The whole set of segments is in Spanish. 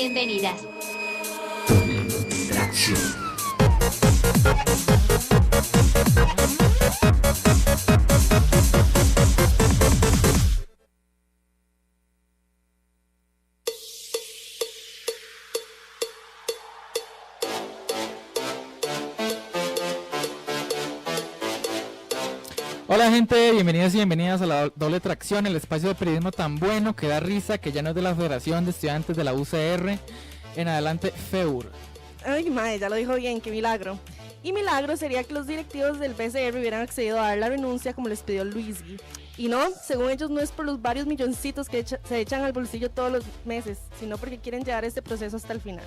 Bienvenidas. Doble tracción. Hola gente, bienvenidos y bienvenidas a la Doble Tracción, el espacio de periodismo tan bueno que da risa, que ya no es de la Federación de Estudiantes de la UCR, en adelante FEUR. Ay, mae, ya lo dijo bien, qué milagro. Y milagro sería que los directivos del BCR hubieran accedido a dar la renuncia como les pidió Luisgui. Y no, según ellos no es por los varios milloncitos que se echan al bolsillo todos los meses, sino porque quieren llevar este proceso hasta el final.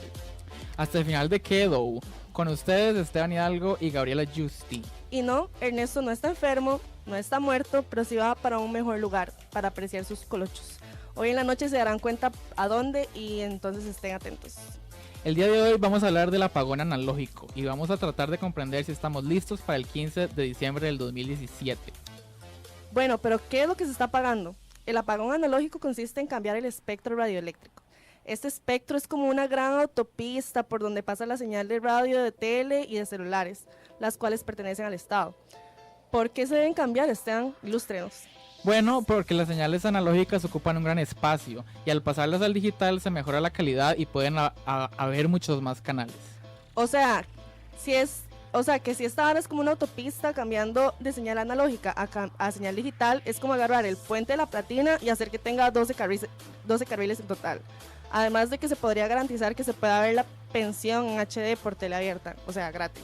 ¿Hasta el final de qué, Dow? Con ustedes, Esteban Hidalgo y Gabriela Justi. Y no, Ernesto no está enfermo, no está muerto, pero sí va para un mejor lugar, para apreciar sus colochos. Hoy en la noche se darán cuenta a dónde y entonces estén atentos. El día de hoy vamos a hablar del apagón analógico y vamos a tratar de comprender si estamos listos para el 15 de diciembre del 2017. Bueno, pero ¿qué es lo que se está apagando? El apagón analógico consiste en cambiar el espectro radioeléctrico. Este espectro es como una gran autopista por donde pasa la señal de radio, de tele y de celulares, las cuales pertenecen al Estado. ¿Por qué se deben cambiar, Esteban? Ilústrenos. Bueno, porque las señales analógicas ocupan un gran espacio y al pasarlas al digital se mejora la calidad y pueden haber muchos más canales. O sea, que si esta hora es como una autopista cambiando de señal analógica a señal digital, es como agarrar el puente de la Platina y hacer que tenga 12 carriles en total. Además de que se podría garantizar que se pueda ver la pensión en HD por tele abierta, o sea, gratis.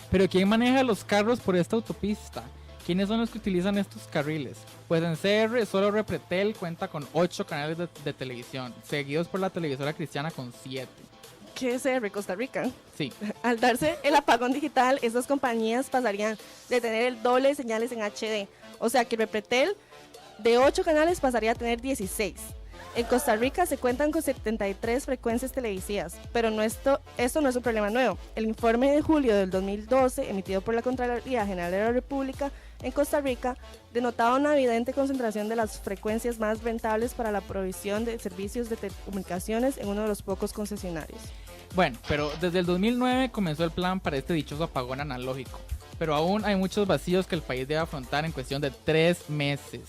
Pero ¿quién maneja los carros por esta autopista? ¿Quiénes son los que utilizan estos carriles? Pues en CR solo Repretel cuenta con 8 canales de televisión, seguidos por la televisora cristiana con 7. ¿Qué es CR, Costa Rica? Sí. Al darse el apagón digital, estas compañías pasarían de tener el doble de señales en HD. O sea que Repretel de 8 canales pasaría a tener 16. En Costa Rica se cuentan con 73 frecuencias televisivas, pero esto no es un problema nuevo. El informe de julio del 2012, emitido por la Contraloría General de la República en Costa Rica, denotaba una evidente concentración de las frecuencias más rentables para la provisión de servicios de telecomunicaciones en uno de los pocos concesionarios. Bueno, pero desde el 2009 comenzó el plan para este dichoso apagón analógico, pero aún hay muchos vacíos que el país debe afrontar en cuestión de 3 meses.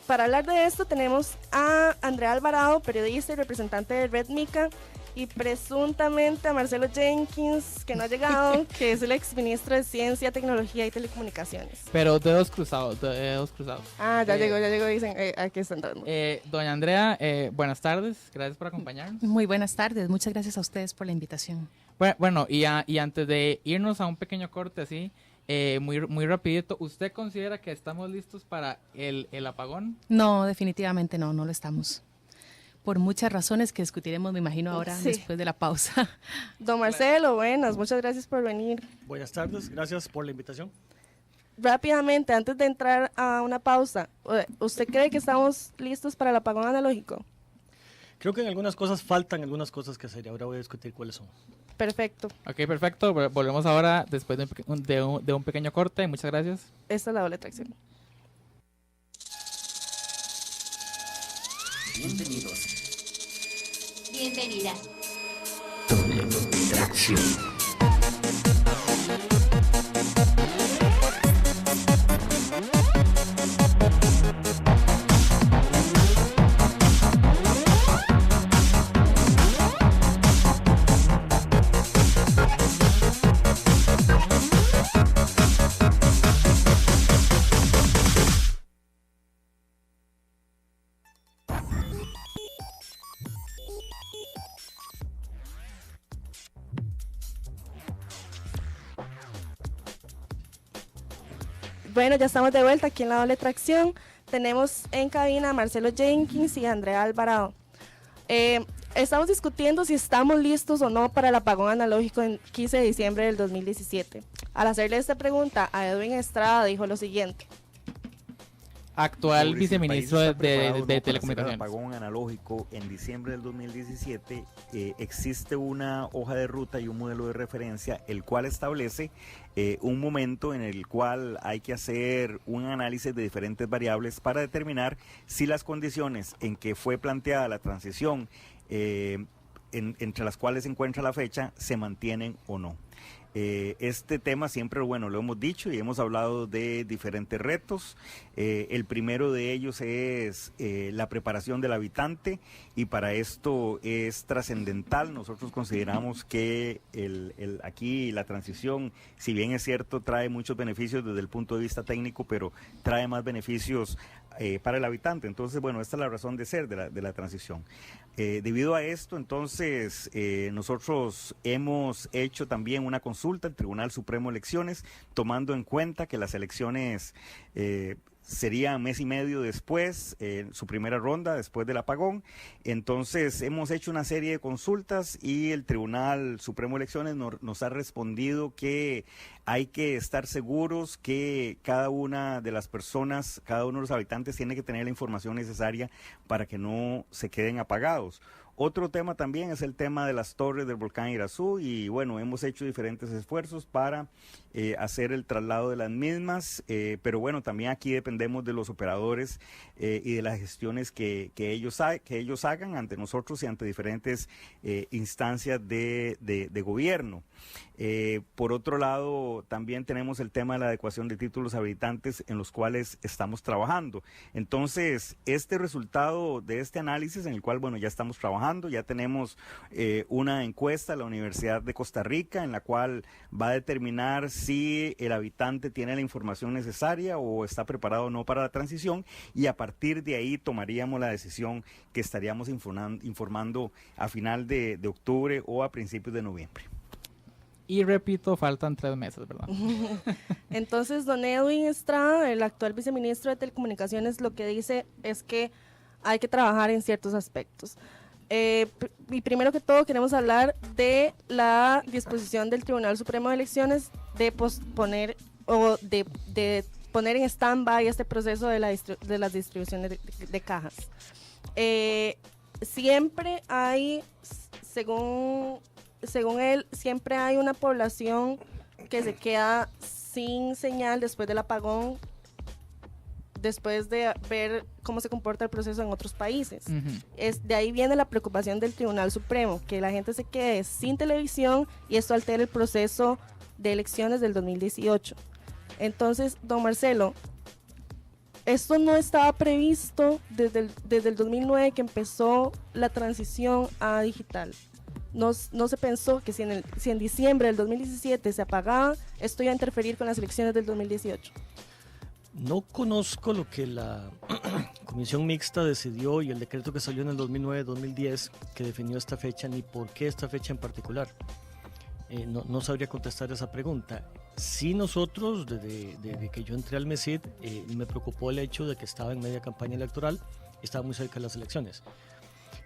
Para hablar de esto tenemos a Andrea Alvarado, periodista y representante de Red Mica, y presuntamente a Marcelo Jenkins, que no ha llegado, que es el exministro de Ciencia, Tecnología y Telecomunicaciones. Pero dedos cruzados. Ah, ya llegó, dicen, aquí está entrando. Doña Andrea, buenas tardes, gracias por acompañarnos. Muy buenas tardes, muchas gracias a ustedes por la invitación. Bueno, y antes de irnos a un pequeño corte así, muy rapidito, ¿usted considera que estamos listos para el apagón? No, definitivamente no lo estamos. Por muchas razones que discutiremos, me imagino, ahora Sí. después de la pausa. Don Marcelo, buenas, muchas gracias por venir. Buenas tardes, gracias por la invitación. Rápidamente, antes de entrar a una pausa, ¿usted cree que estamos listos para el apagón analógico? Creo que en algunas cosas faltan algunas cosas que hacer y ahora voy a discutir cuáles son. Perfecto, Ok, perfecto, volvemos ahora después de un pequeño corte, muchas gracias. esta es la doble tracción. Bienvenidos. Bienvenidas. Doble tracción. Bueno, ya estamos de vuelta aquí en la doble tracción. Tenemos en cabina a Marcelo Jenkins y a Andrea Alvarado. Estamos discutiendo si estamos listos o no para el apagón analógico en 15 de diciembre del 2017. Al hacerle esta pregunta a Edwin Estrada dijo lo siguiente. Actual Sobre si el viceministro país está de preparado o no para hacer el Telecomunicaciones. apagón analógico en diciembre del 2017, existe una hoja de ruta y un modelo de referencia, el cual establece un momento en el cual hay que hacer un análisis de diferentes variables para determinar si las condiciones en que fue planteada la transición entre las cuales se encuentra la fecha, se mantienen o no. Este tema siempre, bueno, lo hemos dicho y hemos hablado de diferentes retos. El primero de ellos es la preparación del habitante, y para esto es trascendental. Nosotros consideramos que aquí la transición, si bien es cierto, trae muchos beneficios desde el punto de vista técnico, pero trae más beneficios para el habitante. Entonces, bueno, esta es la razón de ser de la transición. Debido a esto, entonces, nosotros hemos hecho también una consulta al Tribunal Supremo de Elecciones, tomando en cuenta que las elecciones sería mes y medio después, su primera ronda después del apagón. Entonces hemos hecho una serie de consultas y el Tribunal Supremo de Elecciones nos ha respondido que hay que estar seguros que cada una de las personas, cada uno de los habitantes tiene que tener la información necesaria para que no se queden apagados. Otro tema también es el tema de las torres del volcán Irazú, y bueno, hemos hecho diferentes esfuerzos para hacer el traslado de las mismas, pero bueno, también aquí dependemos de los operadores y de las gestiones que ellos hagan ante nosotros y ante diferentes instancias de gobierno. Por otro lado, también tenemos el tema de la adecuación de títulos habilitantes, en los cuales estamos trabajando. Entonces, este resultado de este análisis, en el cual, bueno, ya estamos trabajando, ya tenemos una encuesta de la Universidad de Costa Rica, en la cual va a determinar si el habitante tiene la información necesaria o está preparado o no para la transición, y a partir de ahí tomaríamos la decisión que estaríamos informando a final de octubre o a principios de noviembre. Y repito, faltan 3 meses, ¿verdad? Entonces, don Edwin Estrada, el actual viceministro de Telecomunicaciones, lo que dice es que hay que trabajar en ciertos aspectos. Y primero que todo queremos hablar de la disposición del Tribunal Supremo de Elecciones de posponer o de poner en stand-by este proceso de las distribuciones de cajas. Siempre hay, según él, siempre hay una población que se queda sin señal después del apagón, después de ver cómo se comporta el proceso en otros países. De ahí viene la preocupación del Tribunal Supremo, que la gente se quede sin televisión y esto altera el proceso de elecciones del 2018. Entonces, don Marcelo, esto no estaba previsto desde el 2009 que empezó la transición a digital. No se pensó que si en diciembre del 2017 se apagaba, esto iba a interferir con las elecciones del 2018. No conozco lo que la comisión mixta decidió y el decreto que salió en el 2009-2010 que definió esta fecha, ni por qué esta fecha en particular. No sabría contestar esa pregunta. Sí, nosotros, desde que yo entré al MESID, me preocupó el hecho de que estaba en media campaña electoral y estaba muy cerca de las elecciones.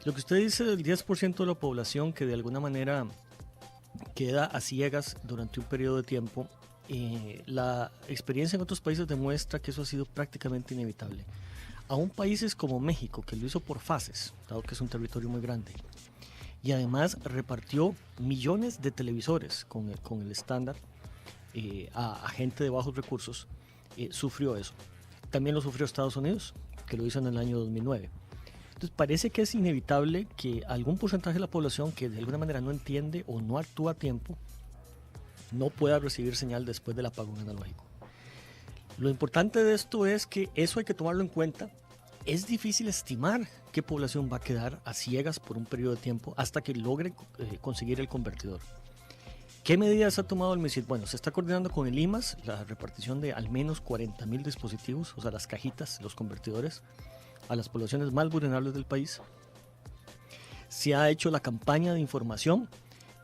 Lo que usted dice del 10% de la población que de alguna manera queda a ciegas durante un periodo de tiempo, la experiencia en otros países demuestra que eso ha sido prácticamente inevitable. Aún países como México, que lo hizo por fases, dado que es un territorio muy grande, y además repartió millones de televisores con el estándar a gente de bajos recursos, sufrió eso. También lo sufrió Estados Unidos, que lo hizo en el año 2009. Entonces parece que es inevitable que algún porcentaje de la población que de alguna manera no entiende o no actúa a tiempo no pueda recibir señal después del apagón analógico. Lo importante de esto es que eso hay que tomarlo en cuenta. Es difícil estimar qué población va a quedar a ciegas por un periodo de tiempo hasta que logre conseguir el convertidor. ¿Qué medidas ha tomado el MISID? Bueno, se está coordinando con el IMAS la repartición de al menos 40,000 dispositivos, o sea, las cajitas, los convertidores, a las poblaciones más vulnerables del país. Se ha hecho la campaña de información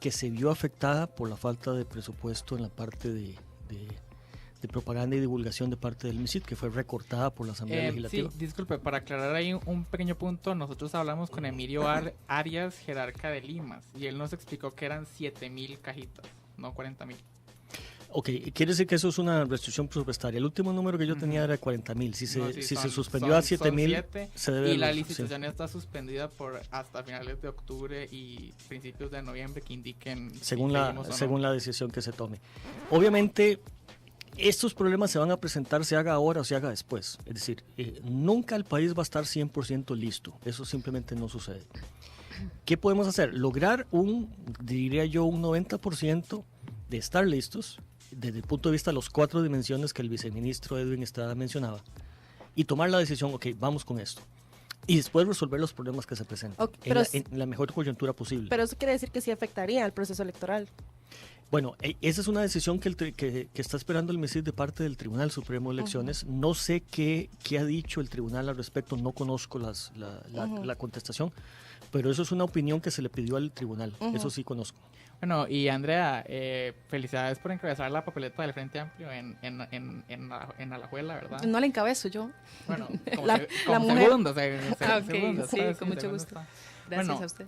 que se vio afectada por la falta de presupuesto en la parte de propaganda y divulgación de parte del MISID, que fue recortada por la Asamblea Legislativa. Sí, disculpe, para aclarar ahí un pequeño punto, nosotros hablamos con Emilio Arias, jerarca de Limas, y él nos explicó que eran 7,000 cajitas, no 40,000. Ok, quiere decir que eso es una restricción presupuestaria. El último número que yo tenía era 40,000. Si se suspendió a 7,000, se debe... Y la licitación está suspendida por hasta finales de octubre y principios de noviembre, que indiquen... Según la decisión que se tome. Obviamente, estos problemas se van a presentar, se haga ahora o se haga después. Es decir, nunca el país va a estar 100% listo. Eso simplemente no sucede. ¿Qué podemos hacer? Lograr diría yo, un 90% de estar listos desde el punto de vista de las 4 dimensiones que el viceministro Edwin Estrada mencionaba y tomar la decisión, ok, vamos con esto. Y después resolver los problemas que se presentan Ok, pero en la mejor coyuntura posible. Pero eso quiere decir que sí afectaría al proceso electoral. Bueno, esa es una decisión que está esperando el MISID de parte del Tribunal Supremo de Elecciones. No sé qué ha dicho el tribunal al respecto, no conozco la contestación, pero eso es una opinión que se le pidió al tribunal, eso sí conozco. Bueno, y Andrea, felicidades por encabezar la papeleta del Frente Amplio en Alajuela, ¿verdad? No la encabezo yo. Bueno, como, La como mujer. segundo, Ok, segundo, sí, ¿sabes? con mucho segundo gusto. está. Gracias Bueno, a usted.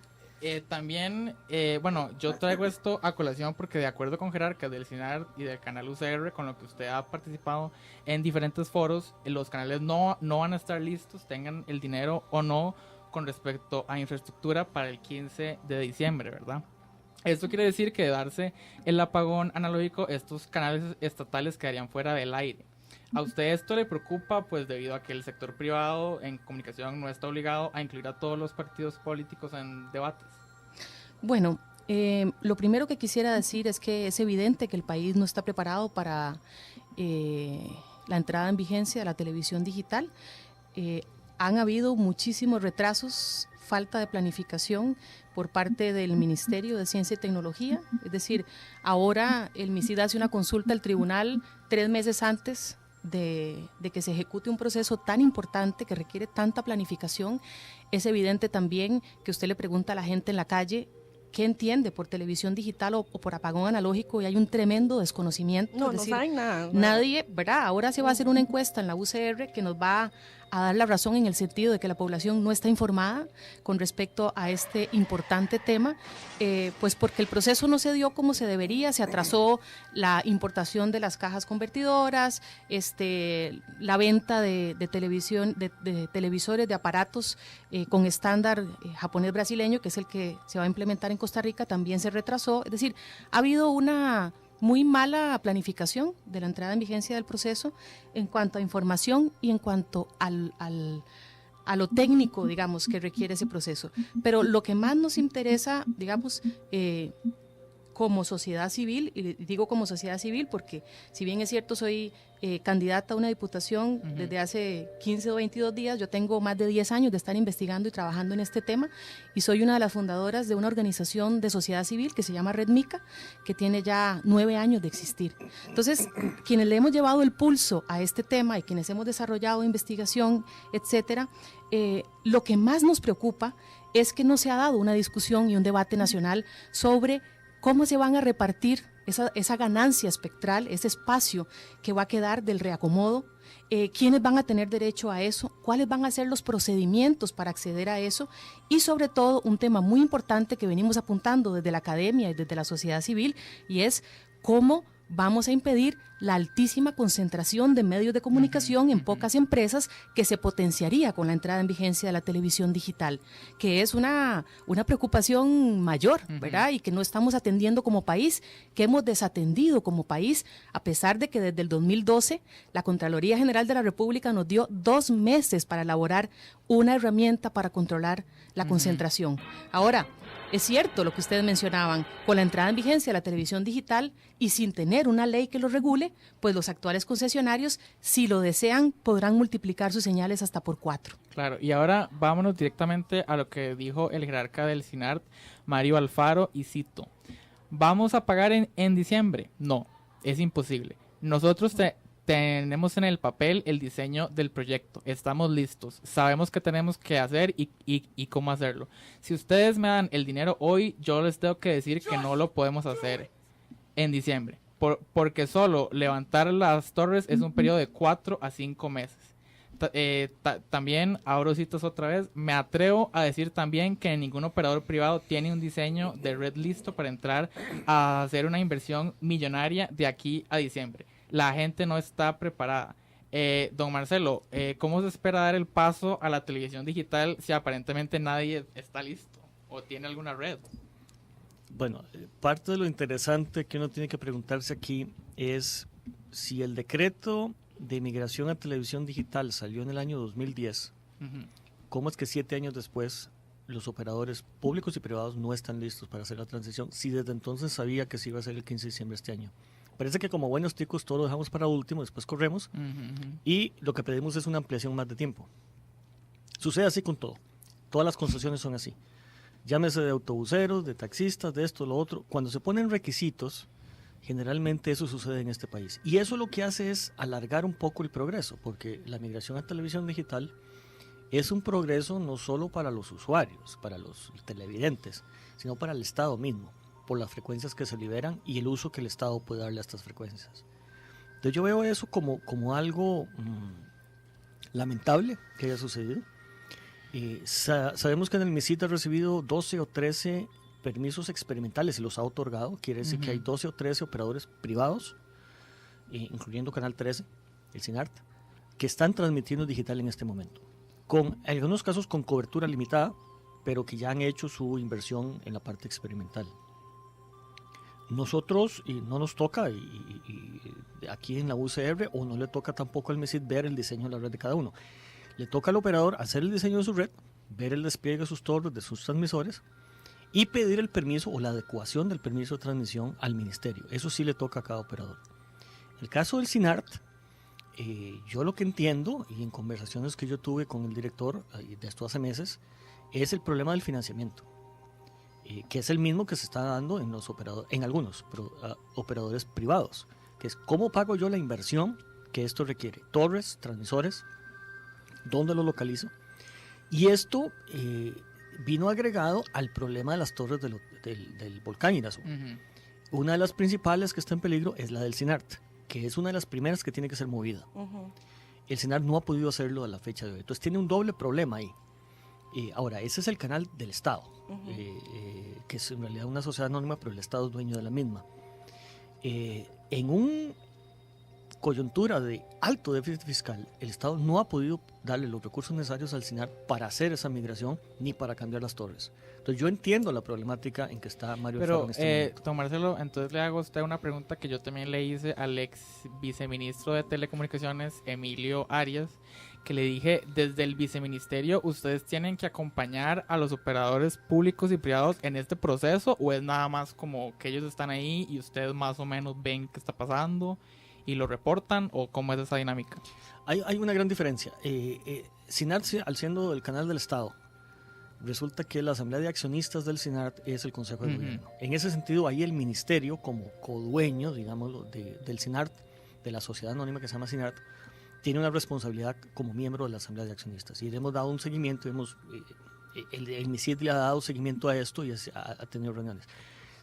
También, bueno, yo traigo esto a colación porque de acuerdo con jerarcas del CINAR y del canal UCR, con lo que usted ha participado en diferentes foros, los canales no van a estar listos, tengan el dinero o no, con respecto a infraestructura para el 15 de diciembre, ¿verdad? Esto quiere decir que de darse el apagón analógico, estos canales estatales quedarían fuera del aire. ¿A usted esto le preocupa? Pues debido a que el sector privado en comunicación no está obligado a incluir a todos los partidos políticos en debates. Bueno, lo primero que quisiera decir es que es evidente que el país no está preparado para la entrada en vigencia de la televisión digital. Han habido muchísimos retrasos, falta de planificación por parte del Ministerio de Ciencia y Tecnología. Es decir, ahora el MISID hace una consulta al tribunal 3 meses antes de que se ejecute un proceso tan importante que requiere tanta planificación. Es evidente también que usted le pregunta a la gente en la calle qué entiende por televisión digital o por apagón analógico y hay un tremendo desconocimiento. No, es no decir, saben nada. nadie, ¿verdad? Ahora se va a hacer una encuesta en la UCR que nos va a dar la razón en el sentido de que la población no está informada con respecto a este importante tema, pues porque el proceso no se dio como se debería, se atrasó la importación de las cajas convertidoras, la venta de televisión, de televisores, de aparatos con estándar japonés brasileño, que es el que se va a implementar en Costa Rica, también se retrasó. Es decir, ha habido una muy mala planificación de la entrada en vigencia del proceso en cuanto a información y en cuanto a lo técnico, digamos, que requiere ese proceso. Pero lo que más nos interesa, digamos, como sociedad civil, y digo como sociedad civil porque si bien es cierto soy candidata a una diputación desde hace 15 o 22 días, yo tengo más de 10 años de estar investigando y trabajando en este tema y soy una de las fundadoras de una organización de sociedad civil que se llama Red Mica, que tiene ya 9 años de existir. Entonces, quienes le hemos llevado el pulso a este tema y quienes hemos desarrollado investigación, etcétera, lo que más nos preocupa es que no se ha dado una discusión y un debate nacional sobre cómo se van a repartir esa ganancia espectral, ese espacio que va a quedar del reacomodo, quiénes van a tener derecho a eso, cuáles van a ser los procedimientos para acceder a eso y sobre todo un tema muy importante que venimos apuntando desde la academia y desde la sociedad civil y es cómo vamos a impedir la altísima concentración de medios de comunicación en pocas empresas que se potenciaría con la entrada en vigencia de la televisión digital, que es una preocupación mayor, ¿verdad? Y que no estamos atendiendo como país, que hemos desatendido como país, a pesar de que desde el 2012 la Contraloría General de la República nos dio 2 meses para elaborar una herramienta para controlar la concentración. Ahora, es cierto lo que ustedes mencionaban, con la entrada en vigencia de la televisión digital y sin tener una ley que lo regule, pues los actuales concesionarios, si lo desean, podrán multiplicar sus señales hasta por 4. Claro, y ahora vámonos directamente a lo que dijo el jerarca del CINART, Mario Alfaro, y cito: ¿vamos a pagar en diciembre? No, es imposible. Nosotros tenemos en el papel el diseño del proyecto, estamos listos, sabemos qué tenemos que hacer y cómo hacerlo. Si ustedes me dan el dinero hoy, yo les tengo que decir que no lo podemos hacer en diciembre, porque solo levantar las torres es un periodo de 4 a 5 meses. También, abro citas otra vez, me atrevo a decir también que ningún operador privado tiene un diseño de red listo para entrar a hacer una inversión millonaria de aquí a diciembre. La gente no está preparada. Don Marcelo, ¿cómo se espera dar el paso a la televisión digital si aparentemente nadie está listo o tiene alguna red? Bueno, parte de lo interesante que uno tiene que preguntarse aquí es si el decreto de migración a televisión digital salió en el año 2010, ¿cómo es que 7 años después los operadores públicos y privados no están listos para hacer la transición, si desde entonces sabía que se iba a hacer el 15 de diciembre de este año. Parece que como buenos ticos todo lo dejamos para último, después corremos, y lo que pedimos es una ampliación más de tiempo. Sucede así con todo. Todas las concesiones son así. Llámese de autobuseros, de taxistas, de esto, lo otro. Cuando se ponen requisitos, generalmente eso sucede en este país. Y eso lo que hace es alargar un poco el progreso, porque la migración a televisión digital es un progreso no solo para los usuarios, para los televidentes, sino para el Estado mismo, por las frecuencias que se liberan y el uso que el Estado puede darle a estas frecuencias. Entonces yo veo eso como algo lamentable que haya sucedido. Sabemos que en el MISID ha recibido 12 o 13 permisos experimentales y los ha otorgado. Quiere decir que hay 12 o 13 operadores privados, incluyendo Canal 13, el CINART, que están transmitiendo digital en este momento. En algunos casos con cobertura limitada, pero que ya han hecho su inversión en la parte experimental. Nosotros, y no nos toca, y aquí en la UCR, o no le toca tampoco al MISID ver el diseño de la red de cada uno. Le toca al operador hacer el diseño de su red, ver el despliegue de sus torres, de sus transmisores, y pedir el permiso o la adecuación del permiso de transmisión al ministerio. Eso sí le toca a cada operador. En el caso del CINART, yo lo que entiendo, y en conversaciones que yo tuve con el director de esto hace meses, es el problema del financiamiento, que es el mismo que se está dando en algunos operadores privados, que es cómo pago yo la inversión que esto requiere, torres, transmisores, dónde lo localizo, y esto vino agregado al problema de las torres del volcán Irazú. Una de las principales que está en peligro es la del CINART, que es una de las primeras que tiene que ser movida. El CINART no ha podido hacerlo a la fecha de hoy, entonces tiene un doble problema ahí. Ahora, ese es el canal del Estado, que es en realidad una sociedad anónima, pero el Estado es dueño de la misma. En una coyuntura de alto déficit fiscal, el Estado no ha podido darle los recursos necesarios al CINART para hacer esa migración ni para cambiar las torres. Entonces yo entiendo la problemática en que está Mario Alfaro en este momento. Don Marcelo, entonces le hago a usted una pregunta que yo también le hice al ex viceministro de Telecomunicaciones, Emilio Arias, que le dije, desde el viceministerio, ¿ustedes tienen que acompañar a los operadores públicos y privados en este proceso o es nada más como que ellos están ahí y ustedes más o menos ven qué está pasando y lo reportan, o cómo es esa dinámica? Hay una gran diferencia. CINART, al siendo el canal del Estado, resulta que la asamblea de accionistas del CINART es el Consejo de Gobierno. En ese sentido, ahí el ministerio, como codueño, digámoslo, del CINART, de la sociedad anónima que se llama CINART, tiene una responsabilidad como miembro de la asamblea de accionistas. Y le hemos dado un seguimiento, el MISID le ha dado seguimiento a esto y ha tenido reuniones.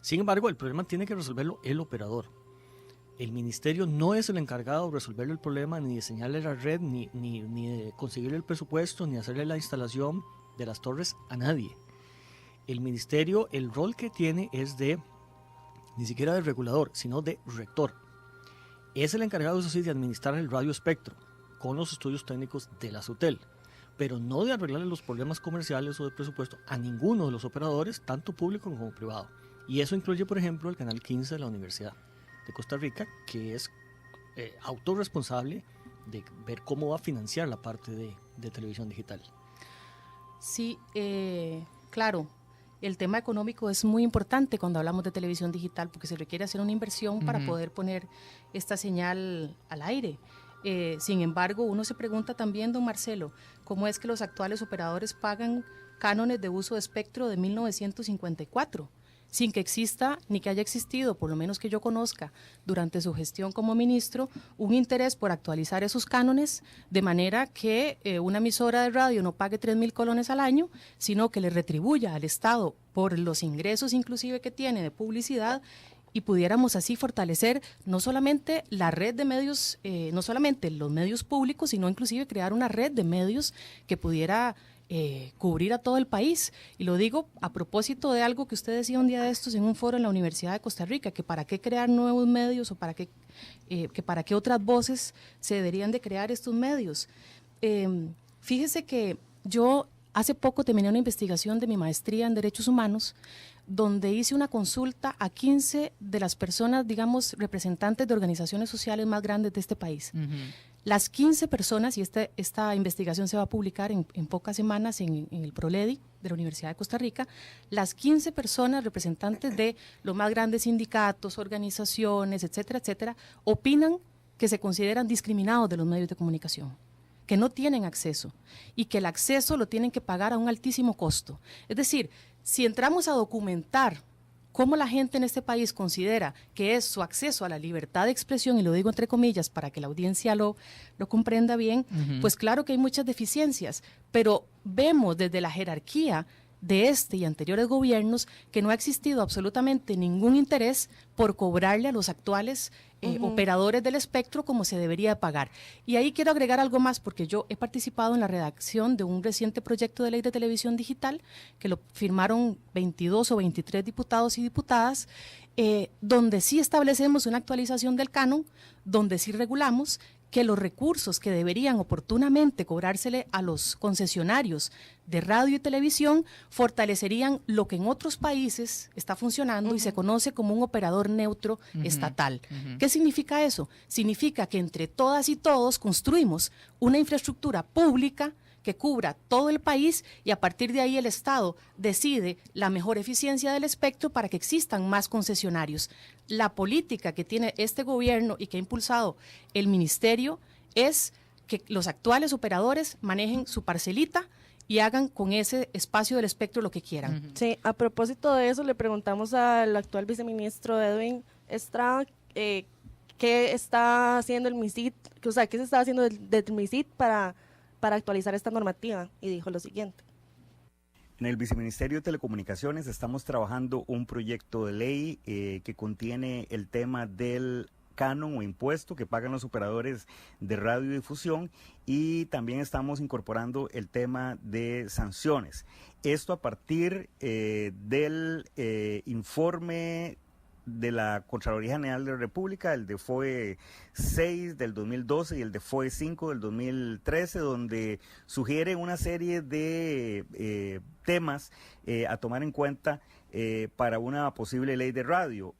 Sin embargo, el problema tiene que resolverlo el operador. El ministerio no es el encargado de resolver el problema, ni de diseñarle la red, ni de conseguirle el presupuesto, ni hacerle la instalación de las torres a nadie. El ministerio, el rol que tiene es ni siquiera de regulador, sino de rector. Es el encargado, eso sí, de administrar el radio espectro con los estudios técnicos de la SUTEL, pero no de arreglarle los problemas comerciales o de presupuesto a ninguno de los operadores, tanto público como privado. Y eso incluye, por ejemplo, el Canal 15 de la Universidad de Costa Rica, que es autorresponsable de ver cómo va a financiar la parte de televisión digital. Sí, claro, el tema económico es muy importante cuando hablamos de televisión digital porque se requiere hacer una inversión para poder poner esta señal al aire. Sin embargo, uno se pregunta también, don Marcelo, ¿cómo es que los actuales operadores pagan cánones de uso de espectro de 1954? Sin que exista, ni que haya existido, por lo menos que yo conozca, durante su gestión como ministro, un interés por actualizar esos cánones de manera que una emisora de radio no pague 3.000 colones al año, sino que le retribuya al Estado por los ingresos inclusive que tiene de publicidad y pudiéramos así fortalecer no solamente la red de medios, no solamente los medios públicos, sino inclusive crear una red de medios que pudiera cubrir a todo el país. Y lo digo a propósito de algo que usted decía un día de estos en un foro en la Universidad de Costa Rica, que para qué crear nuevos medios o para qué otras voces se deberían de crear estos medios. Fíjese que yo hace poco terminé una investigación de mi maestría en Derechos Humanos, donde hice una consulta a 15 de las personas, digamos, representantes de organizaciones sociales más grandes de este país. Las 15 personas, y esta investigación se va a publicar en pocas semanas en el ProLEDI de la Universidad de Costa Rica, las 15 personas representantes de los más grandes sindicatos, organizaciones, etcétera, etcétera, opinan que se consideran discriminados de los medios de comunicación, que no tienen acceso y que el acceso lo tienen que pagar a un altísimo costo. Es decir, si entramos a documentar cómo la gente en este país considera que es su acceso a la libertad de expresión, y lo digo entre comillas para que la audiencia lo comprenda bien, pues claro que hay muchas deficiencias, pero vemos desde la jerarquía de este y anteriores gobiernos que no ha existido absolutamente ningún interés por cobrarle a los actuales operadores del espectro como se debería pagar. Y ahí quiero agregar algo más, porque yo he participado en la redacción de un reciente proyecto de ley de televisión digital, que lo firmaron 22 o 23 diputados y diputadas, donde sí establecemos una actualización del canon, donde sí regulamos que los recursos que deberían oportunamente cobrársele a los concesionarios de radio y televisión fortalecerían lo que en otros países está funcionando y se conoce como un operador neutro estatal. ¿Qué significa eso? Significa que entre todas y todos construimos una infraestructura pública que cubra todo el país, y a partir de ahí el Estado decide la mejor eficiencia del espectro para que existan más concesionarios. La política que tiene este gobierno y que ha impulsado el ministerio es que los actuales operadores manejen su parcelita y hagan con ese espacio del espectro lo que quieran. Sí, a propósito de eso, le preguntamos al actual viceministro Edwin Estrada qué está haciendo el MISIT, o sea, qué se está haciendo desde el MISIT para actualizar esta normativa, y dijo lo siguiente. En el Viceministerio de Telecomunicaciones estamos trabajando un proyecto de ley que contiene el tema del canon o impuesto que pagan los operadores de radiodifusión, y también estamos incorporando el tema de sanciones. Esto a partir del informe de la Contraloría General de la República, el de FOE 6 del 2012 y el de FOE 5 del 2013, donde sugiere una serie de temas a tomar en cuenta para una posible ley de radio.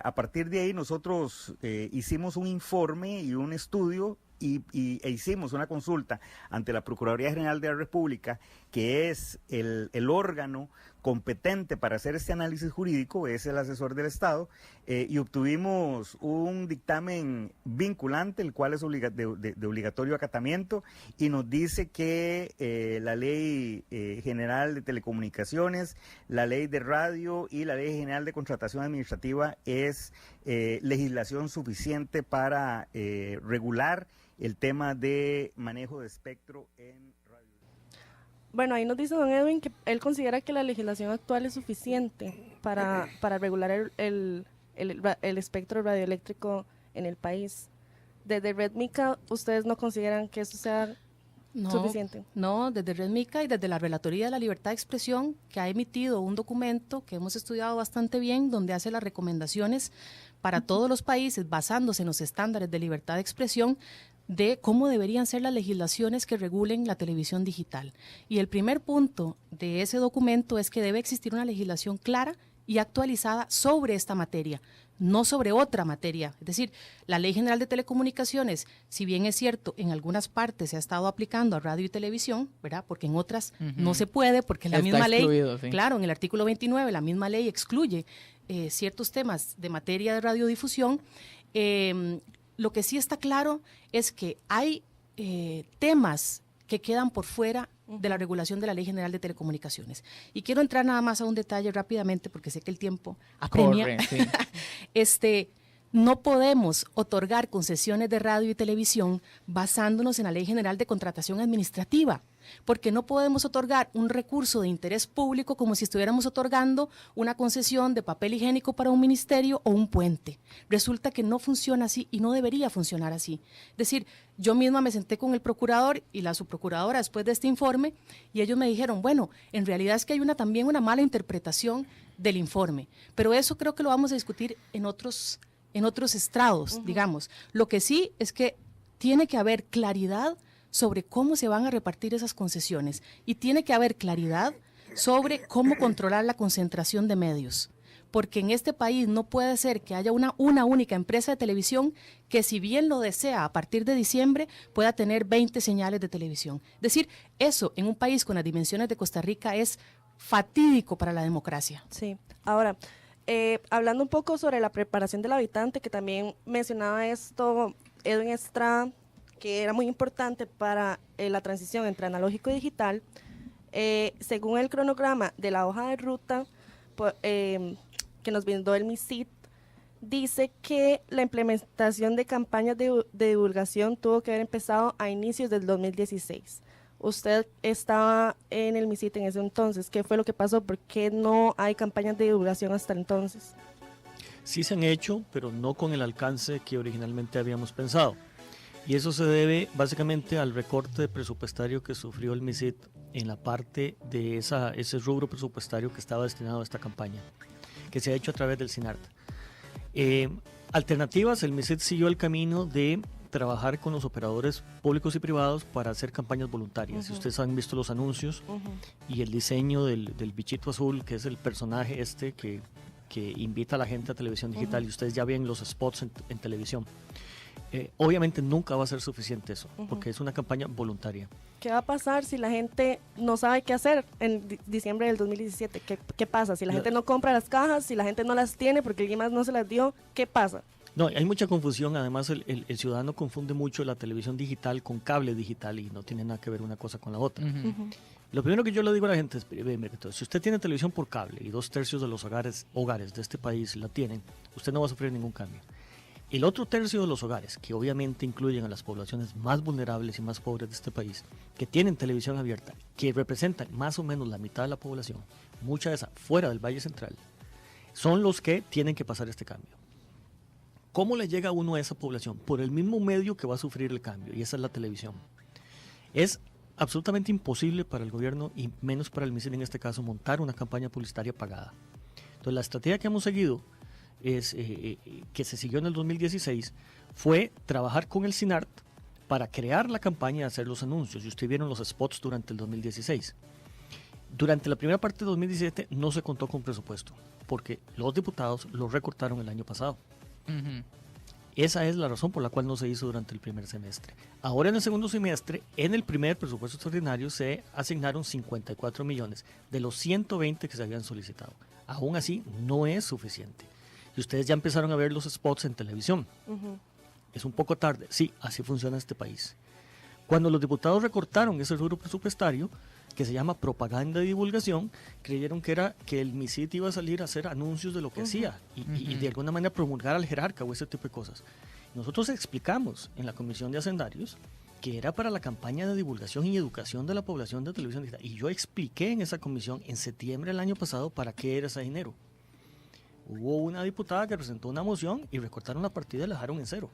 A partir de ahí nosotros hicimos un informe y un estudio e hicimos una consulta ante la Procuraduría General de la República, que es el órgano competente para hacer este análisis jurídico, es el asesor del Estado, y obtuvimos un dictamen vinculante, el cual es de obligatorio acatamiento, y nos dice que la Ley General de Telecomunicaciones, la Ley de Radio y la Ley General de Contratación Administrativa es legislación suficiente para regular el tema de manejo de espectro en radio. Bueno, ahí nos dice don Edwin que él considera que la legislación actual es suficiente para regular el espectro radioeléctrico en el país. Desde Red Mica, ¿ustedes no consideran que eso sea suficiente? No, desde Red Mica y desde la Relatoría de la Libertad de Expresión, que ha emitido un documento que hemos estudiado bastante bien, donde hace las recomendaciones para todos los países, basándose en los estándares de libertad de expresión, de cómo deberían ser las legislaciones que regulen la televisión digital. Y el primer punto de ese documento es que debe existir una legislación clara y actualizada sobre esta materia, no sobre otra materia. Es decir, la Ley General de Telecomunicaciones, si bien es cierto, en algunas partes se ha estado aplicando a radio y televisión, ¿verdad? Porque en otras no se puede, porque la misma ley, sí. Claro, en el artículo 29, la misma ley excluye ciertos temas de materia de radiodifusión. Lo que sí está claro es que hay temas que quedan por fuera de la regulación de la Ley General de Telecomunicaciones. Y quiero entrar nada más a un detalle rápidamente, porque sé que el tiempo apremia. Corre, sí. No podemos otorgar concesiones de radio y televisión basándonos en la Ley General de Contratación Administrativa, porque no podemos otorgar un recurso de interés público como si estuviéramos otorgando una concesión de papel higiénico para un ministerio o un puente. Resulta que no funciona así y no debería funcionar así. Es decir, yo misma me senté con el procurador y la subprocuradora después de este informe, y ellos me dijeron, bueno, en realidad es que hay también una mala interpretación del informe, pero eso creo que lo vamos a discutir en otros estrados, digamos. Lo que sí es que tiene que haber claridad sobre cómo se van a repartir esas concesiones, y tiene que haber claridad sobre cómo controlar la concentración de medios, porque en este país no puede ser que haya una única empresa de televisión que, si bien lo desea, a partir de diciembre pueda tener 20 señales de televisión. Es decir, eso en un país con las dimensiones de Costa Rica es fatídico para la democracia. Sí, ahora, hablando un poco sobre la preparación del habitante, que también mencionaba esto Edwin Estrada, que era muy importante para la transición entre analógico y digital, según el cronograma de la hoja de ruta que nos brindó el MISID, dice que la implementación de campañas de divulgación tuvo que haber empezado a inicios del 2016. Usted estaba en el MISID en ese entonces. ¿Qué fue lo que pasó? ¿Por qué no hay campañas de divulgación hasta entonces? Sí se han hecho, pero no con el alcance que originalmente habíamos pensado. Y eso se debe básicamente al recorte presupuestario que sufrió el MISID en la parte de ese rubro presupuestario que estaba destinado a esta campaña, que se ha hecho a través del SINART. Alternativas, el MISID siguió el camino de trabajar con los operadores públicos y privados para hacer campañas voluntarias. Si ustedes han visto los anuncios y el diseño del bichito azul, que es el personaje que invita a la gente a televisión digital, y ustedes ya ven los spots en televisión. Obviamente nunca va a ser suficiente eso, porque es una campaña voluntaria. ¿Qué va a pasar si la gente no sabe qué hacer en diciembre del 2017? ¿Qué pasa? Si la gente no compra las cajas, si la gente no las tiene porque alguien más no se las dio, ¿qué pasa? No, hay mucha confusión. Además, el ciudadano confunde mucho la televisión digital con cable digital y no tiene nada que ver una cosa con la otra. Lo primero que yo le digo a la gente es, si usted tiene televisión por cable y 2/3 de los hogares de este país la tienen, usted no va a sufrir ningún cambio. El otro tercio de los hogares, que obviamente incluyen a las poblaciones más vulnerables y más pobres de este país, que tienen televisión abierta, que representan más o menos la mitad de la población, mucha de esa fuera del Valle Central, son los que tienen que pasar este cambio. ¿Cómo le llega uno a esa población? Por el mismo medio que va a sufrir el cambio, y esa es la televisión. Es absolutamente imposible para el gobierno, y menos para el MISID en este caso, montar una campaña publicitaria pagada. Entonces, la estrategia que hemos seguido, que se siguió en el 2016, fue trabajar con el SINART para crear la campaña y hacer los anuncios. Y ustedes vieron los spots durante el 2016. Durante la primera parte de 2017 no se contó con presupuesto, porque los diputados lo recortaron el año pasado. Esa es la razón por la cual no se hizo durante el primer semestre. Ahora en el segundo semestre, en el primer presupuesto extraordinario, se asignaron 54 millones de los 120 que se habían solicitado. Aún así, no es suficiente. Y ustedes ya empezaron a ver los spots en televisión. Es un poco tarde. Sí, así funciona este país. Cuando los diputados recortaron ese rubro presupuestario, que se llama propaganda y divulgación, creyeron que el MISID iba a salir a hacer anuncios de lo que hacía y de alguna manera promulgar al jerarca o ese tipo de cosas. Nosotros explicamos en la Comisión de Hacendarios que era para la campaña de divulgación y educación de la población de televisión digital. Y yo expliqué en esa comisión en septiembre del año pasado para qué era ese dinero. Hubo una diputada que presentó una moción y recortaron la partida y la dejaron en cero.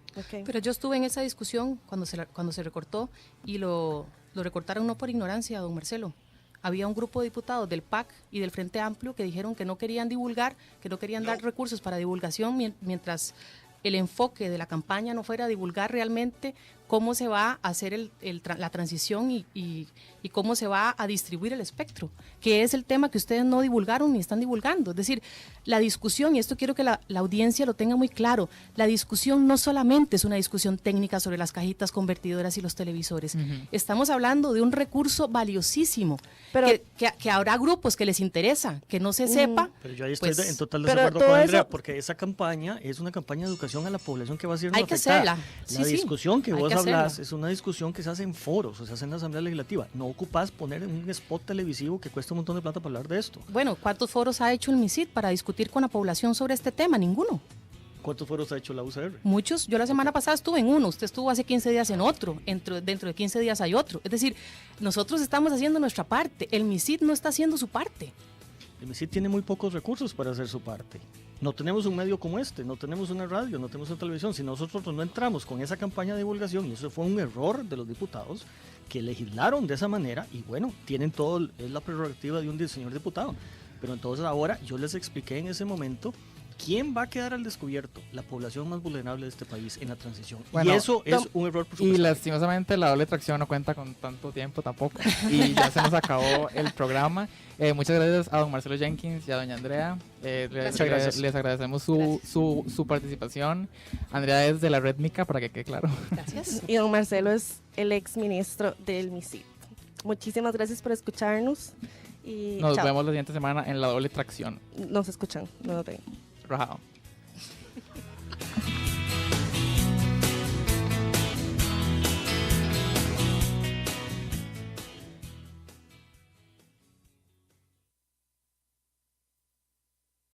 Pero yo estuve en esa discusión cuando se recortó, y lo recortaron no por ignorancia, don Marcelo. Había un grupo de diputados del PAC y del Frente Amplio que dijeron que no querían divulgar, que no querían dar recursos para divulgación mientras el enfoque de la campaña no fuera divulgar realmente cómo se va a hacer la transición y cómo se va a distribuir el espectro, que es el tema que ustedes no divulgaron ni están divulgando. Es decir, la discusión, y esto quiero que la audiencia lo tenga muy claro, la discusión no solamente es una discusión técnica sobre las cajitas convertidoras y los televisores. Estamos hablando de un recurso valiosísimo, pero que habrá grupos que les interesa, que no se sepa. Pero yo ahí estoy pues, en total desacuerdo con Andrea, porque esa campaña es una campaña de educación a la población que va a ser hay que hacerla. La discusión que vos hablas hacerla. es una discusión que se hace en foros, o se hace en la Asamblea Legislativa. No ocupás poner un spot televisivo que cuesta un montón de plata para hablar de esto. Bueno, ¿cuántos foros ha hecho el MISID para discutir con la población sobre este tema? Ninguno. ¿Cuántos foros ha hecho la UCR? Muchos. Yo la semana pasada estuve en uno, usted estuvo hace 15 días en otro, dentro de 15 días hay otro. Es decir, nosotros estamos haciendo nuestra parte, el MISID no está haciendo su parte. El MISID tiene muy pocos recursos para hacer su parte. No tenemos un medio como este, no tenemos una radio, no tenemos una televisión. Si nosotros no entramos con esa campaña de divulgación, y eso fue un error de los diputados que legislaron de esa manera, y bueno, tienen todo, es la prerrogativa de un señor diputado. Pero entonces ahora yo les expliqué en ese momento ¿quién va a quedar al descubierto? La población más vulnerable de este país en la transición. Bueno, y eso es un error Y presupuestario. lastimosamente la doble tracción no cuenta con tanto tiempo tampoco. Y ya se nos acabó el programa. Muchas gracias a don Marcelo Jenkins y a doña Andrea. Muchas gracias. Les agradecemos Gracias. su participación. Andrea es de la Red Mica, para que quede claro. Gracias. Y don Marcelo es el ex ministro del MISID. Muchísimas gracias por escucharnos y Nos chao. vemos la siguiente semana en la doble tracción. Nos escuchan, no nos ven. Rajado.